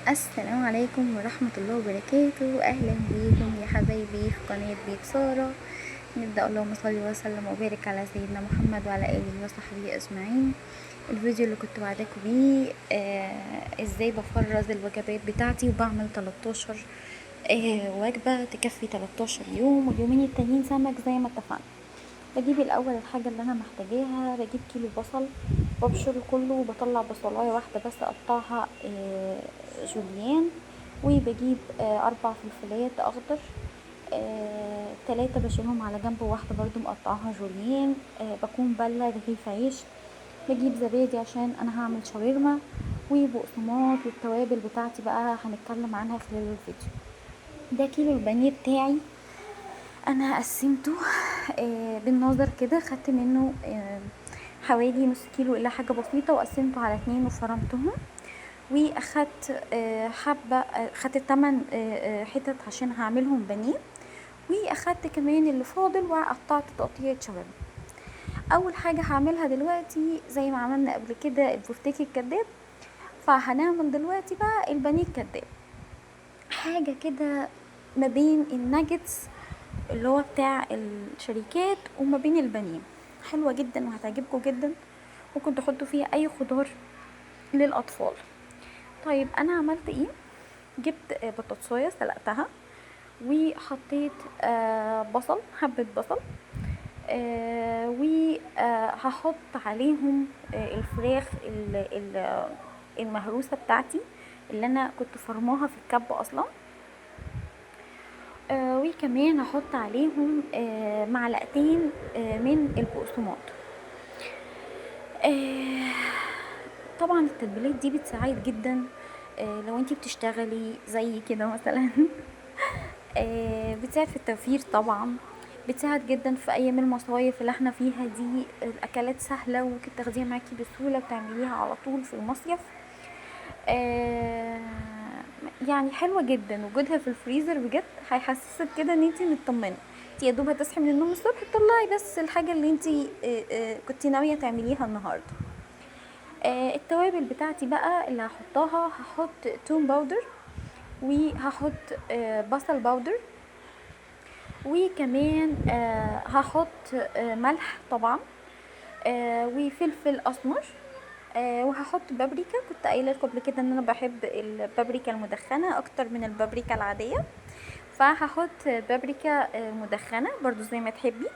السلام عليكم ورحمة الله وبركاته. أهلا بيكم يا حبايبي في قناة بيت سارة. نبدأ. اللهم صل وسلم وبارك على سيدنا محمد وعلى آله وصحبه أجمعين. الفيديو اللي كنت وعداكم بيه ازاي بفرز الوجبات بتاعتي وبعمل 13 وجبة تكفي 13 يوم، واليومين التانيين سمك زي ما اتفقنا. بجيب الاول الحاجة اللي انا محتاجاها، بجيب كيلو بصل وبشره كله وبطلع بصلاية واحدة بس اقطعها جوليان، وبجيب 4 فلفلات اخضر، 3 بشيلهم على جنب وواحدة برضو مقطعها جوليان. بكون بلة رغيف عيش. بجيب زبادي عشان انا هعمل شاورما، وبقسماط، والتوابل بتاعتي بقى هنتكلم عنها خلال الفيديو. ده كيلو البانيه بتاعي، انا قسمته بالنظر كده، خدت منه حوالي نص كيلو الا حاجه بسيطه، وقسمته على 2 وفرمتهم. واخدت حبه، خدت 8 حتت عشان هعملهم بانيه، واخدت كمان اللي فاضل وقطعت تقطيعه شاورما. اول حاجه هعملها دلوقتي زي ما عملنا قبل كده البفتيك الكداب، فهنعمل دلوقتي بقى البانيه الكداب. حاجه كده ما بين الناجتس اللي هو بتاع الشركات وما بين البانيه، حلوه جدا وهتعجبكم جدا. ممكن تحطوا فيها اي خضار للاطفال. طيب انا عملت ايه؟ جبت بطاطسايه سلقتها، وحطيت بصل، حبه بصل، وهحط عليهم الفراخ المهروسه بتاعتي اللي انا كنت فرماها في الكب اصلا. وكمان هحط عليهم معلقتين من البقسماط. طبعا التتبيلات دي بتساعد جدا لو انتي بتشتغلي زي كده مثلا. بتساعد في التوفير طبعا، بتساعد جدا في ايام المصايف اللي احنا فيها دي. الاكلات سهله وممكن تاخديها معاكي بسهوله وتعمليها على طول في المصيف. آه يعني حلوه جدا وجودها في الفريزر، بجد هيحسسك كده ان انتي مطمنه. انتي يا دوب هتصحي من النوم الصبح تطلعي بس الحاجه اللي انتي كنتي ناويه تعمليها النهارده. التوابل بتاعتي بقى اللي هحطها، هحط توم باودر، وهحط بصل باودر، وكمان هحط ملح طبعا، وفلفل اسمر، وهحط بابريكا. كنت قايله لكم قبل كده ان انا بحب البابريكا المدخنه اكتر من البابريكا العاديه، فهحط بابريكا مدخنه برضو زي ما تحبي.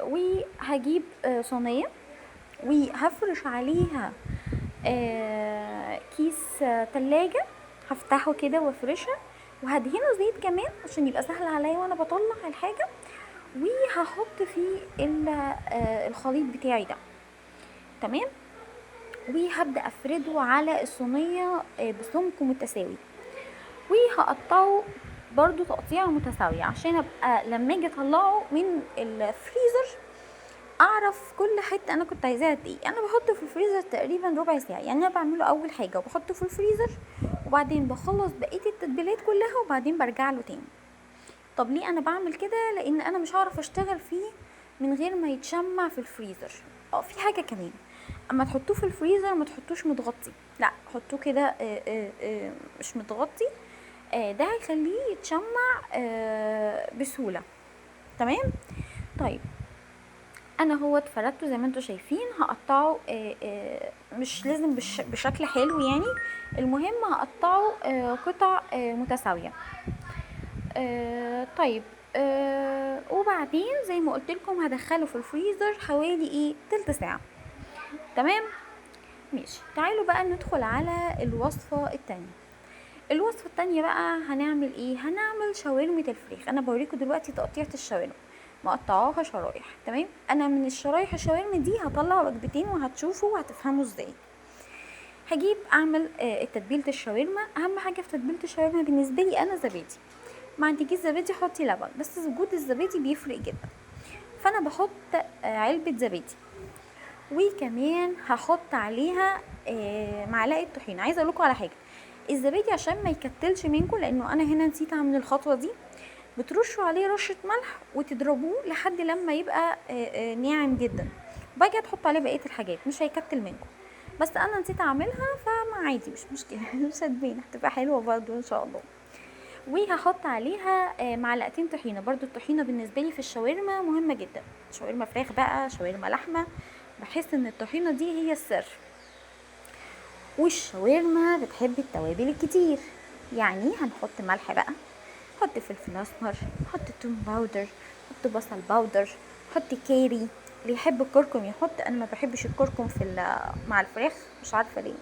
وهجيب صينيه وهفرش عليها كيس تلاجة، هفتحه كده وافرشها، وهدهنه زيت كمان عشان يبقى سهل عليا وانا بطلع الحاجة. وهحط فيه الخليط بتاعي ده. تمام. وهبدأ افرده على الصينية بسمك متساوي، وهقطعه برضو تقطيعة متساوية عشان ابقى لما اجي اطلعه من الفريزر اعرف كل حته انا كنت عايزاها قد ايه. انا بحطه في الفريزر تقريبا ربع ساعه، يعني انا بعمله اول حاجه وبحطه في الفريزر، وبعدين بخلص بقيه التتبيلات كلها وبعدين برجع له تاني. طب ليه انا بعمل كده؟ لان انا مش هعرف اشتغل فيه من غير ما يتشمع في الفريزر. في حاجه كمان، اما تحطوه في الفريزر ما تحطوش متغطي، لا حطوه كده مش متغطي. ده هيخليه يتشمع بسهوله. تمام. طيب انا هو اتفردته زي ما انتوا شايفين، هقطعه مش لازم بشكل حلو يعني، المهم هقطعه قطع متساويه. طيب وبعدين زي ما قلت لكم هدخله في الفريزر حوالي تلت ساعه. تمام. ماشي، تعالوا بقى ندخل على الوصفه التانية. الوصفه التانية بقى هنعمل هنعمل شاورمه الفراخ. انا بوريكم دلوقتي تقطيعه الشاورما، مقطعاها شرايح. تمام. انا من الشرايح الشاورما دي هطلع وجبتين وهتشوفوا وهتفهموا ازاي. هجيب اعمل تتبيله الشاورما. اهم حاجه في تتبيله الشاورما بالنسبه لي انا زبادي. ما عندكيش زبادي حطي لبن، بس وجود الزبادي بيفرق جدا. فانا بحط علبه زبادي، وكمان هحط عليها معلقه طحينه. عايزه اقول لكم على حاجه، الزبادي عشان ما يكتلش منكم، لانه انا هنا نسيت اعمل الخطوه دي، بترشوا عليه رشه ملح وتضربوه لحد لما يبقى ناعم جدا، وبعد كده تحطوا عليه بقيه الحاجات، مش هيكتل منكم. بس انا نسيت اعملها، فما عادي مش مشكله مش هتبين، هتبقى حلوه برضو ان شاء الله. وهحط عليها معلقتين طحينه. برضو الطحينه بالنسبه لي في الشاورما مهمه جدا، شاورما فراخ بقى، شاورما لحمه، بحس ان الطحينه دي هي السر. والشاورما بتحب التوابل الكتير، يعني هنحط ملح بقى، حط فلفل اسمر، حط توم باودر، حط بصل باودر، حط كاري. اللي يحب الكركم يحط، انا ما بحبش الكركم مع الفراخ، مش عارفه ليه،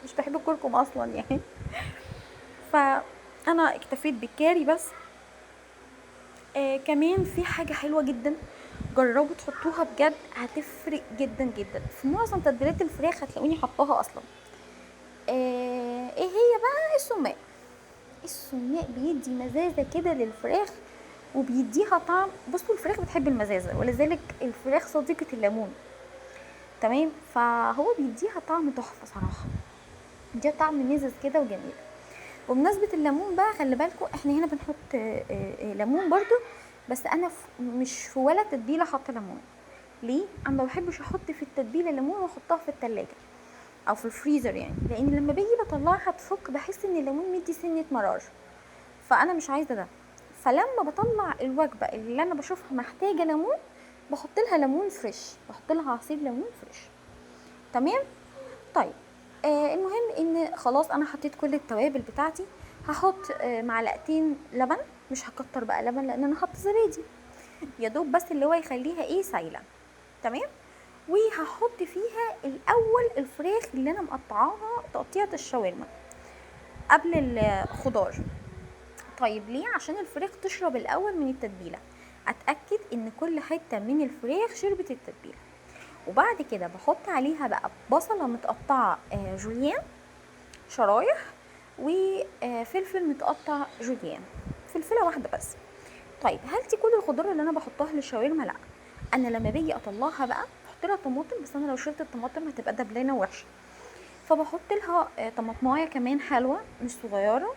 مش بحب الكركم اصلا يعني فانا اكتفيت بالكاري بس. كمان في حاجه حلوه جدا، جربوا تحطوها بجد، هتفرق جدا جدا. في معظم تتبيلات الفراخ هتلاقوني حطاها اصلا. ايه هي بقى؟ السماق. السماق بيدي مزازه كده للفراخ، وبيديها طعم. بصوا الفراخ بتحب المزازه، ولذلك الفراخ صديقه الليمون، تمام؟ فهو بيديها طعم تحفه صراحه، بيديها طعم مزز كده وجميل. وبمناسبه الليمون بقى، خلي بالكم احنا هنا بنحط ليمون برضو، بس انا مش في ولا تتبيله حاطه ليمون. ليه؟ انا ما بحبش احط في التتبيله ليمون واحطها في التلاجة او في الفريزر، يعني لان لما باجي بطلعها تفك بحس ان الليمون مدي سنه مرار، فانا مش عايزه ده. فلما بطلع الوجبه اللي انا بشوفها محتاجه ليمون، بحط لها ليمون فريش، بحط لها عصير ليمون فريش، تمام؟ طيب المهم ان خلاص انا حطيت كل التوابل بتاعتي. هحط معلقتين لبن، مش هكتر بقى لبن لان انا حاطه زبادي، يا دوب بس اللي هو يخليها ايه، سايله، تمام؟ وهحط فيها الاول الفراخ اللي انا مقطعاها تقطيعه الشاورما قبل الخضار. طيب ليه؟ عشان الفراخ تشرب الاول من التتبيله، اتاكد ان كل حته من الفراخ شربت التتبيله. وبعد كده بحط عليها بقى بصله متقطعه جوليان شرايح، وفلفل متقطع جوليان، فلفله واحده بس. طيب هل دي كل الخضار اللي انا بحطها للشاورما؟ لا، انا لما باجي اطلعها بقى بحط لها طماطم، بس انا لو شلت الطماطم هتبقى دبلانه وحشه، فبحط لها طماطمايه كمان حلوه مش صغيره،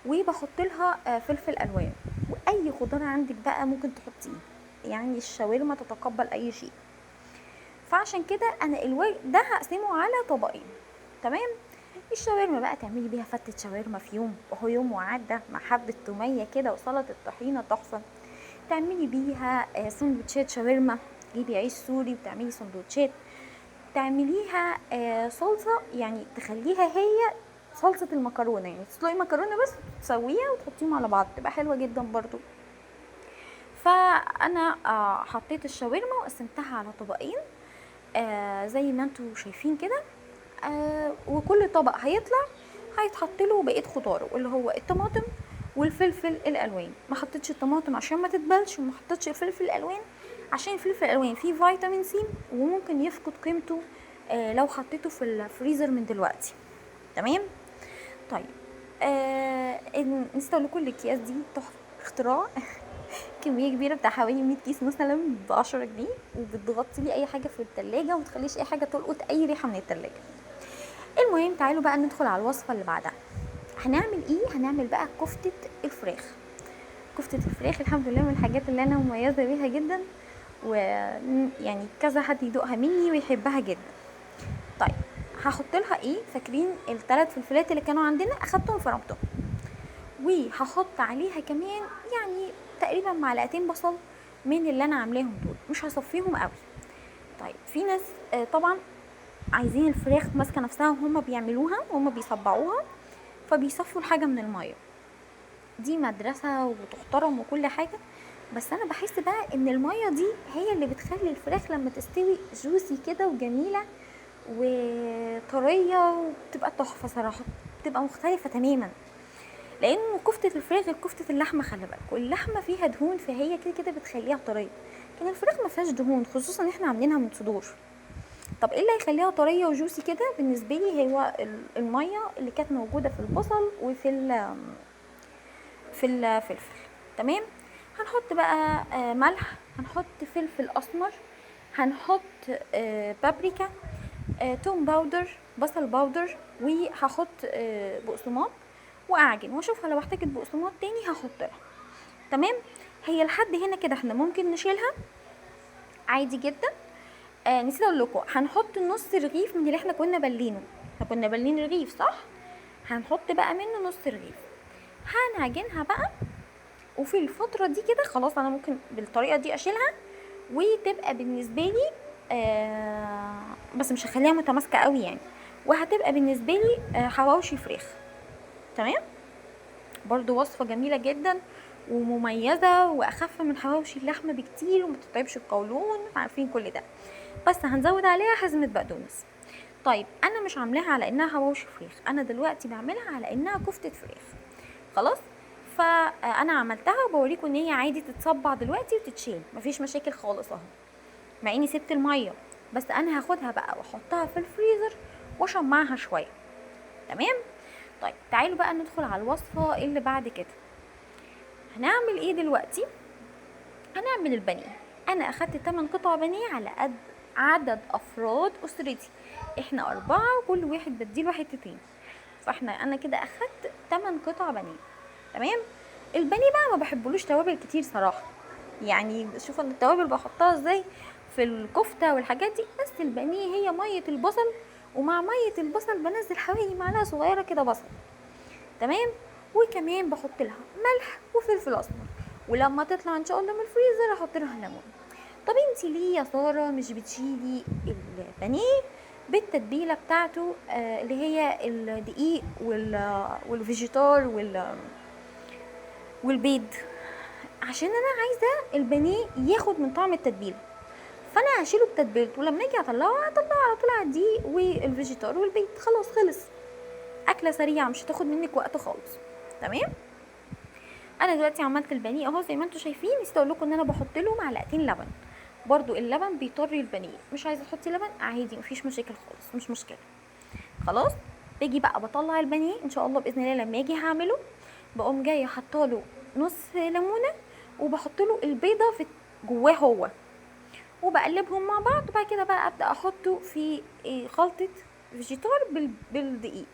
وبحط لها فلفل الوان، واي خضار عندك بقى ممكن تحطيه، يعني الشاورما تتقبل اي شيء. فعشان كده انا ده هقسمه على طبقين، تمام؟ الشاورما بقى تعملي بيها فتة شاورما في يوم، وهو يوم وعدى مع حبة تومية كده وسلطة الطحينة تحفة. تعملي بيها سندوتشات شاورما، تجيبي عيش سوري وتعملي سندوتشات، تعمليها صلصة، يعني تخليها هي صلصة المكرونة، يعني تسلقي مكرونة بس تسويها وتحطيهم على بعض، تبقى حلوة جدا برضو. فانا حطيت الشاورما وقسمتها على طبقين زي ما انتوا شايفين كده. وكل طبق هيتحط له بقيه خضاره، اللي هو الطماطم والفلفل الالوان. ما حطيتش الطماطم عشان ما تتبلش، وما حطيتش الفلفل الالوان عشان الفلفل الالوان فيه فيتامين سي، وممكن يفقد قيمته لو حطيته في الفريزر من دلوقتي، تمام؟ طيب نسيت اقول لكم الاكياس دي تحفه اختراع كميه كبيره بتاع حوالي 100 كيس مثلا ب10 جنيه، وبتغطي لي اي حاجه في التلاجة، وما تخليش اي حاجه تلقط اي ريحه من التلاجة. المهم تعالوا بقى ندخل على الوصفه اللي بعدها. هنعمل ايه؟ هنعمل بقى كفته الفراخ. كفته الفراخ الحمد لله من الحاجات اللي انا مميزه بيها جدا، ويعني كذا حد يدوقها مني ويحبها جدا. طيب هحط لها ايه؟ فاكرين ال3 فلفلات اللي كانوا عندنا؟ اخدتهم فرمتهم، وهحط عليها كمان يعني تقريبا معلقتين بصل من اللي انا عاملاهم دول، مش هصفيهم قوي. طيب في ناس طبعا عايزين الفراخ ماسكه نفسها وهم بيعملوها وهم بيصبعوها، فبيصفوا الحاجه من الميه، دي مدرسه وتحترم وكل حاجه. بس انا بحس بقى ان الميه دي هي اللي بتخلي الفراخ لما تستوي جوسي كده وجميله وطريه، وبتبقى تحفه صراحه، بتبقى مختلفه تماما. لان كفته الفراخ غير كفته اللحمه، خلي بالكوا اللحمه فيها دهون، فهي كده كده بتخليها طريه، لكن الفراخ ما فيهاش دهون، خصوصا ان احنا عاملينها من صدور. طب ايه اللي هيخليها طريه وجوسي كده؟ بالنسبه لي هو الميه اللي كانت موجوده في البصل وفي في الفلفل، تمام؟ هنحط بقى ملح، هنحط فلفل اسمر، هنحط بابريكا، توم باودر، بصل باودر، وهحط بقسماط، واعجن واشوفها لو احتاجت بقسماط تاني هحط لها، تمام؟ هي لحد هنا كده احنا ممكن نشيلها عادي جدا. نسيت اقول لكم، هنحط نص رغيف من اللي احنا كنا بلينه. احنا كنا بلين رغيف صح، هنحط بقى منه نص رغيف. هنعجنها بقى، وفي الفتره دي كده خلاص انا ممكن بالطريقه دي اشيلها وتبقى بالنسبه لي بس مش هخليها متماسكه قوي يعني، وهتبقى بالنسبه لي حواوشي فراخ. تمام، برضو وصفه جميله جدا ومميزه واخف من حواوشي اللحمه بكتير وما تتعبش القولون، عارفين كل ده. بس هنزود عليها حزمه بقدونس. طيب انا مش عاملاها على انها حواوشي فراخ، انا دلوقتي بعملها على انها كفته فراخ. خلاص، فانا عملتها وبوريكم ان هي عادي تتصبع دلوقتي وتتشيل، مفيش مشاكل خالص اهو، مع اني سبت الميه. بس انا هاخدها بقى واحطها في الفريزر واشمعها شويه. تمام. طيب تعالوا بقى ندخل على الوصفه اللي بعد كده. هنعمل ايه دلوقتي؟ هنعمل البانيه. انا اخدت 8 قطع بانيه على قد عدد افراد اسرتي، احنا 4 وكل واحد بديله حتتين، انا كده اخدت 8 قطع بانيه. تمام. البانيه بقى ما بحبلوش توابل كتير صراحه، يعني شوفوا ان التوابل بحطها ازاي في الكفته والحاجات دي، بس البانيه هي ميه البصل، ومع ميه البصل بنزل حوالي معلقه صغيره كده بصل. تمام. وكمان بحط لها ملح وفلفل اسمر، ولما تطلع ان شاء الله من الفريزر احط لها ليمون. طب انتي ليه يا ساره مش بتشيلي البانيه بالتتبيله بتاعته اللي هي الدقيق والفيجيتار والبيض؟ عشان انا عايزه البانيه ياخد من طعم التتبيله، فانا هشيله بتتبيلته ولما اجي اطلعه على طول على الدقيق والفيجيتار والبيض، خلاص خلص. اكله سريعه مش هتاخد منك وقت خالص. تمام. انا دلوقتي عملت البانيه اهو زي ما انتم شايفين. نسيت اقول لكم ان انا بحط له معلقتين لبن، برضو اللبن بيطري البانيه، مش عايزه تحطي لبن عادي مفيش مشاكل خالص، مش مشكله. خلاص. باجي بقى بطلع البانيه ان شاء الله باذن الله لما اجي هعمله، بقوم جايه حاطه نص ليمونه وبحط له البيضه في جواه هو، وبقلبهم مع بعض، وبعد كده بقى ابدا احطه في خلطه فيجيتار بالدقيق.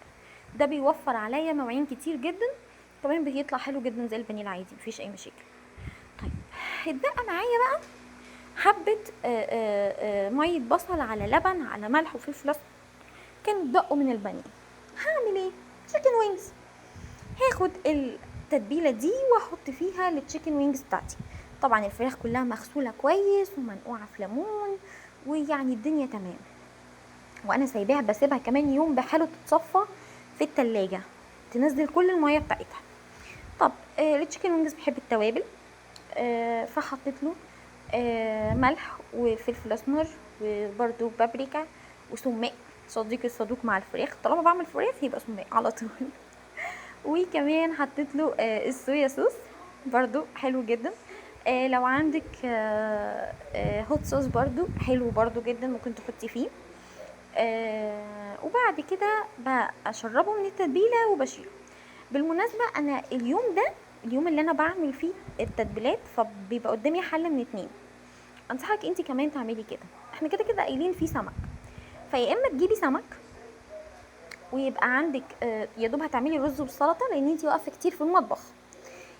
ده بيوفر عليا مواعين كتير جدا، كمان بيطلع حلو جدا زي البانيه العادي مفيش اي مشاكل. طيب اتبقى معايا بقى حبه ميه بصل على لبن على ملح وفلفل اسمر، كانوا اتبقوا من البانيه. هعمل ايه؟ تشيكن وينجز. هاخد التتبيله دي واحط فيها التشيكن وينجز بتاعتي. طبعا الفراخ كلها مغسوله كويس ومنقوعه في ليمون، ويعني الدنيا تمام، وانا سايباها بسيبها كمان يوم بحاله تتصفى في التلاجة تنزل كل الميه بتاعتها. طب التشيكن وينجز بحب التوابل، فحطيت له ملح وفلفل اسمر وبرده بابريكا وسماق صديق الصدوق مع الفراخ، طالما بعمل فراخ يبقى سماق على طول. وكمان حطيت له الصويا صوص برضو حلو جدا. لو عندك هوت صوص برضو حلو برضو جدا ممكن تحطي فيه. وبعد كده بشربه من التتبيله وبشيله. بالمناسبه انا اليوم اللي انا بعمل فيه التتبيلات فبيبقى قدامي حل من 2. انصحك انت كمان تعملي كده، احنا كده كده قايلين فيه سمك، فيا اما تجيبي سمك ويبقى عندك يا دوب هتعملي رز وسلطه لان انت واقفه كتير في المطبخ،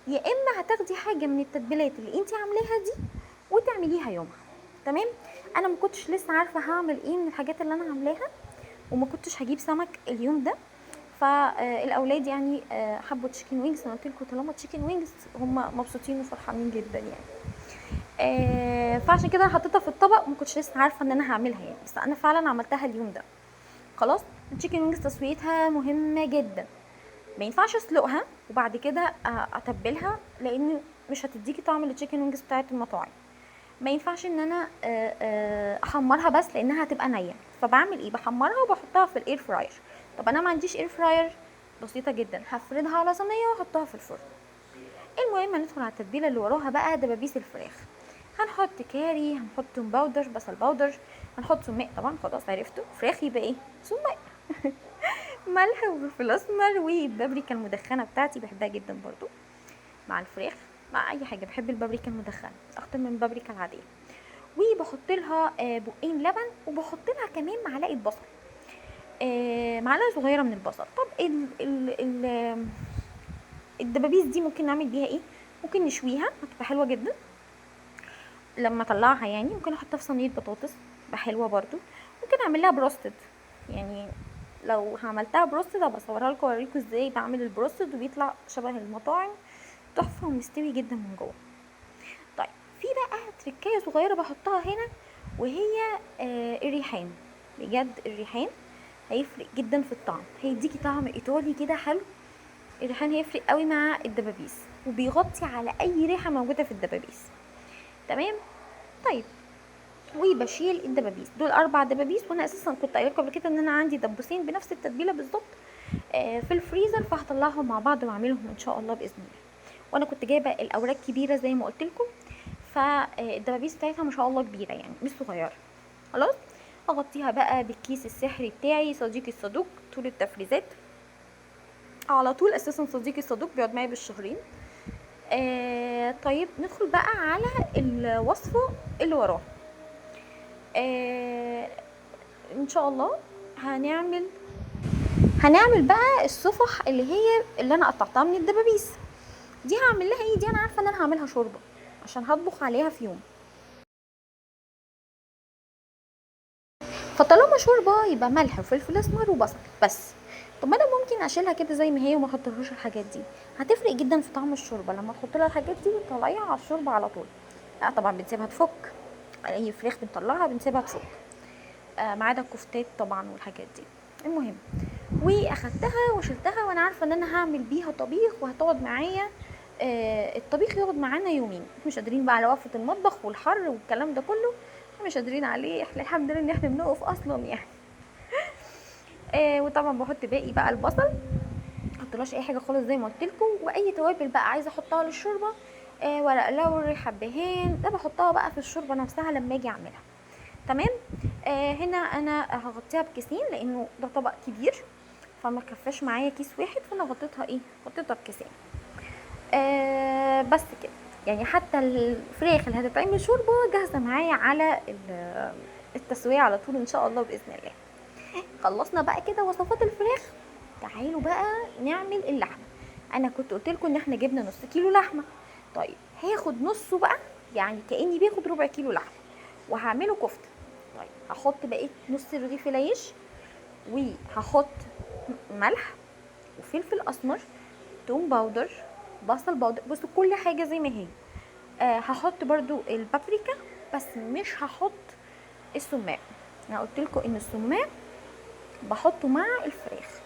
يا اما هتاخدي حاجه من التتبيلات اللي انت عاملاها دي وتعمليها يومها. تمام. انا ما كنتش لسه عارفه هعمل ايه من الحاجات اللي انا عاملاها، وما كنتش هجيب سمك اليوم ده، فالاولاد يعني حبوا تشيكن وينجز. انا قلت لكم طالما تشيكن وينجز هم مبسوطين وفرحانين جدا يعني. فعشان كده حطيتها في الطبق وما كنتش لسه عارفه ان انا هعملها يعني، بس انا فعلا عملتها اليوم ده. خلاص. التشيكن وينجز تسويتها مهمه جدا، ما ينفعش اسلقها وبعد كده اتبلها لان مش هتديكي طعم التشيكن وينجز بتاعه المطاعم. ما ينفعش ان انا احمرها بس لانها هتبقى نيه، فبعمل ايه؟ بحمرها وبحطها في الاير فراير. طب انا ما عنديش اير فراير، بسيطه جدا، هفردها على صينيه واحطها في الفرن. المهم ندخل على التتبيله اللي وراها بقى دبابيس الفراخ. هنحط كاري، هنحط توم باودر، بصل باودر، هنحط سماق طبعا خلاص عرفتوا فراخ يبقى ايه سماق. ملح وفلفل اسمر والبابريكا المدخنه بتاعتي بحبها جدا برضو مع الفراخ، مع اي حاجه بحب البابريكا المدخنه اكتر من البابريكا العاديه. وبحط لها بقين لبن، وبحط لها كمان معلقه بصل، معلقه صغيره من البصل. طب الدبابيس دي ممكن نعمل بيها ايه؟ ممكن نشويها هتبقى حلوه جدا لما اطلعها، يعني ممكن احطها في صينيه بطاطس تبقى حلوه برضو. ممكن اعمل لها بروستد، يعني لو عملتها بروستد ابقى اصورها لكم اوريكم ازاي بعمل البروستد وبيطلع شبه المطاعم تحفه ومستوي جدا من جوه. طيب في بقى تركايه صغيره بحطها هنا، وهي الريحان. بجد الريحان هيفرق جدا في الطعم، هيديكي طعم ايطالي كده حلو. الريحان هيفرق قوي مع الدبابيس، وبيغطي على اي ريحه موجوده في الدبابيس. تمام. طيب وبشيل الدبابيس دول 4 دبابيس، وانا اساسا كنت قايله لكم قبل كده ان انا عندي دبوسين بنفس التتبيله بالظبط في الفريزر، فهطلعهم مع بعض واعملهم ان شاء الله باذن الله. وانا كنت جايبه الاوراق كبيره زي ما قلت لكم، فالدبابيس بتاعتها ما شاء الله كبيره يعني مش صغيره. خلاص اغطيها بقى بالكيس السحري بتاعي صديقي الصدوق طول التفريزات على طول، اساسا صديقي الصدوق بيقعد معايا بالشهرين. طيب ندخل بقى على الوصفه اللي وراها. ان شاء الله هنعمل بقى الصفح اللي انا قطعتها من الدبابيس دي. هعمل لها ايه؟ دي انا عارفه ان انا هعملها شوربه عشان هطبخ عليها في يوم، فطالما شوربه يبقى ملح وفلفل اسمر وبصل بس. طب انا ممكن اشيلها كده زي ما هي وما احطلهاش الحاجات دي، هتفرق جدا في طعم الشوربه لما احط لها الحاجات دي وتطلعيها على الشوربه على طول. لا طبعا بنسيبها تفك، اي فراخ بنطلعها بنسيبها تفك ما عدا الكفتات طبعا والحاجات دي. المهم واخدتها وشلتها وانا عارفه ان انا هعمل بيها طبيخ وهتقعد معايا. الطبيخ يقعد معانا يومين، مش قادرين بقى على وقفه المطبخ والحر والكلام ده كله، مش قادرين عليه. احنا الحمد لله ان احنا بنقف اصلا يعني. وطبعا بحط باقي بقى البصل، محطلهاش اي حاجه خالص زي ما قلت لكم. واي توابل بقى عايزه احطها للشوربه، ورق لوري حبهان ده بحطها بقى في الشوربه نفسها لما اجي اعملها. تمام. هنا انا هغطيها بكيسين لانه ده طبق كبير فما كفاش معايا كيس واحد، فانا غطيتها بكيسين. بس كده يعني، حتى الفراخ اللي هتتعمل شوربه جاهزه معايا على التسويه على طول ان شاء الله باذن الله. خلصنا بقى كده وصفات الفراخ، تعالوا بقى نعمل اللحمه. انا كنت قلت لكم ان احنا جبنا نص كيلو لحمه، طيب هاخد نصه بقى، يعني كاني باخد ربع كيلو لحمه وهعمله كفته. طيب هحط بقيه نص رغيف العيش، وهحط ملح وفلفل اسمر، توم باودر، بصل باودر، بصوا كل حاجه زي ما هي. هحط برضو البابريكا بس مش هحط السماق. انا قلت لكم ان السماق بحطه مع الفراخ.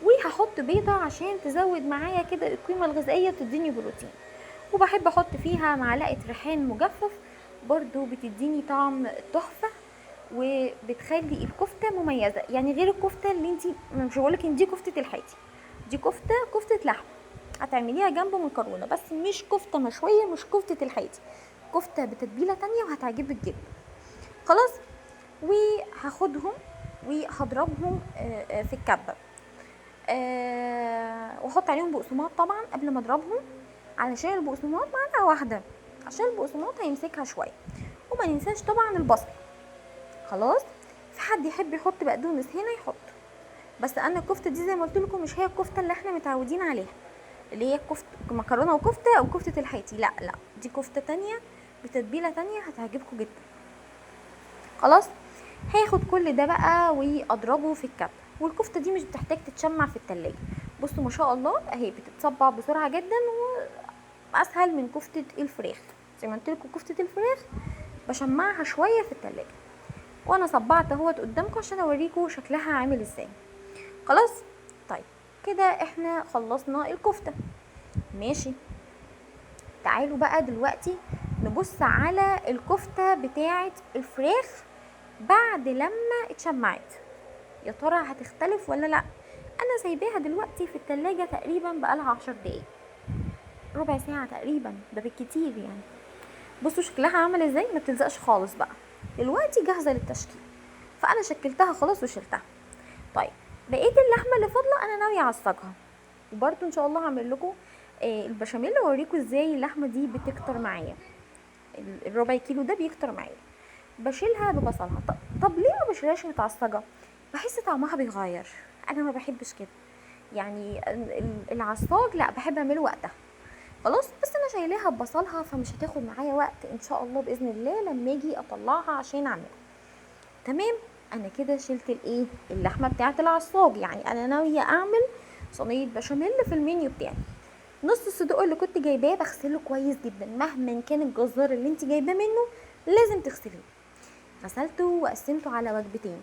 وهحط بيضه عشان تزود معايا كده القيمه الغذائيه تديني بروتين. وبحب احط فيها معلقه ريحان مجفف برضو بتديني طعم تحفه وبتخلي الكفته مميزه، يعني غير الكفته اللي انتي مش بقولك ان دي كفته الحاتي، دي كفته لحم هتعمليها جنب مكرونه، بس مش كفته مشويه، مش كفته الحاتي، كفته بتتبيله تانية وهتعجبك جدا. خلاص. وهاخدهم وهضربهم في الكبه، واحط عليهم بقسماط طبعا قبل ما اضربهم، علشان البقسماط معلقه واحده عشان البقسماط هيمسكها شويه. وما ننساش طبعا البصل. خلاص. في حد يحب يحط بقدونس هنا يحط، بس انا الكفته دي زي ما قلت لكم مش هي الكفته اللي احنا متعودين عليها اللي هي كفته مكرونه وكفته او كفته الحياتي، لا دي كفته تانية بتتبيله تانية هتعجبكم جدا. خلاص. هاخد كل ده بقى واضربه في الكبه، والكفته دي مش بتحتاج تتشمع في التلاجة. بصوا ما شاء الله اهي بتتصبع بسرعه جدا واسهل من كفته الفراخ. زي ما قلت لكم كفته الفراخ بشمعها شويه في التلاجة، وانا صبعت اهوت قدامكم عشان اوريكم شكلها عامل ازاي. خلاص. طيب كده احنا خلصنا الكفته. ماشي. تعالوا بقى دلوقتي نبص على الكفته بتاعه الفراخ بعد لما اتشمعت، يا ترى هتختلف ولا لا. انا سايباها دلوقتي في التلاجة تقريبا بقالها 10 دقايق، ربع ساعه تقريبا ده بالكتير يعني. بصوا شكلها عامل ازاي، ما بتلزقش خالص بقى، دلوقتي جاهزه للتشكيل. فانا شكلتها خلاص وشلتها. طيب بقيه اللحمه اللي فاضله انا ناويه اعصجها، وبرده ان شاء الله هعمل لكم البشاميل واوريكم ازاي اللحمه دي بتكتر معايا. الربع كيلو ده بيكتر معايا. بشيلها ببصلها. طب ليه ما بشيلهاش متعصجه؟ بحس طعمها بيغير، انا ما بحبش كده يعني. العصاج لا بحب اعمله وقتها. خلاص. بس انا شايلاها ببصلها فمش هتاخد معايا وقت ان شاء الله باذن الله لما اجي اطلعها عشان اعملها. تمام. انا كده شلت الايه، اللحمه بتاعه العصاج. يعني انا ناويه اعمل صينيه بشاميل في المنيو بتاعي. نص الصدوق اللي كنت جايباه بغسله كويس جدا، مهما كان الجزار اللي انت جايباه منه لازم تغسليه. غسلته وقسمته على وجبتين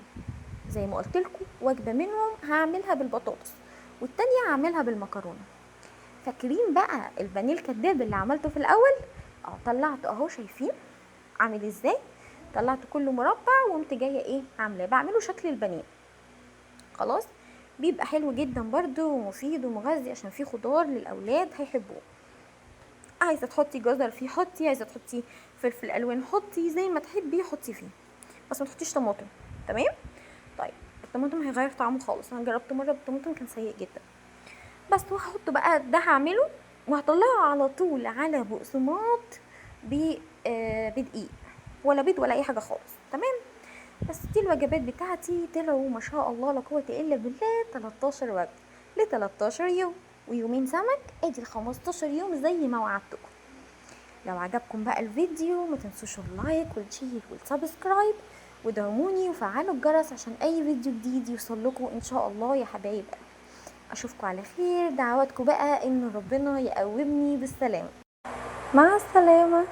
زي ما قلت لكم. وجبه منهم هعملها بالبطاطس والتانية هعملها بالمكرونه. فاكرين بقى البانيه الكداب اللي عملته في الاول؟ طلعته اهو، شايفين عامل ازاي؟ طلعت كله مربع وقمت جايه ايه عاملاه، بعمله شكل البانيه. خلاص، بيبقى حلو جدا برده ومفيد ومغذي عشان فيه خضار للاولاد هيحبوه. عايزه تحطي جزر فيه حطي، عايزه تحطي فلفل الوان حطي، زي ما تحبي حطي فيه، بس ما تحطيش طماطم. تمام. طيب الطماطم هيغير طعمه خالص، انا جربته مره بالطماطم كان سيء جدا. بس وهحط بقى ده هعمله وهطلعه على طول على بقسماط بدقيق، ولا بيض ولا اي حاجه خالص. تمام. بس دي الوجبات بتاعتي طلعوا ما شاء الله لا قوه الا بالله 13 وجبه ل 13 يوم، ويومين سمك، ادي ال 15 يوم زي ما وعدتكم. لو عجبكم بقى الفيديو ما تنسوش اللايك والشير والسبسكرايب، ودعموني وفعلوا الجرس عشان اي فيديو جديد يوصلكم ان شاء الله يا حبايب. اشوفكم على خير، دعواتكم بقى ان ربنا يقومني بالسلامه. مع السلامه.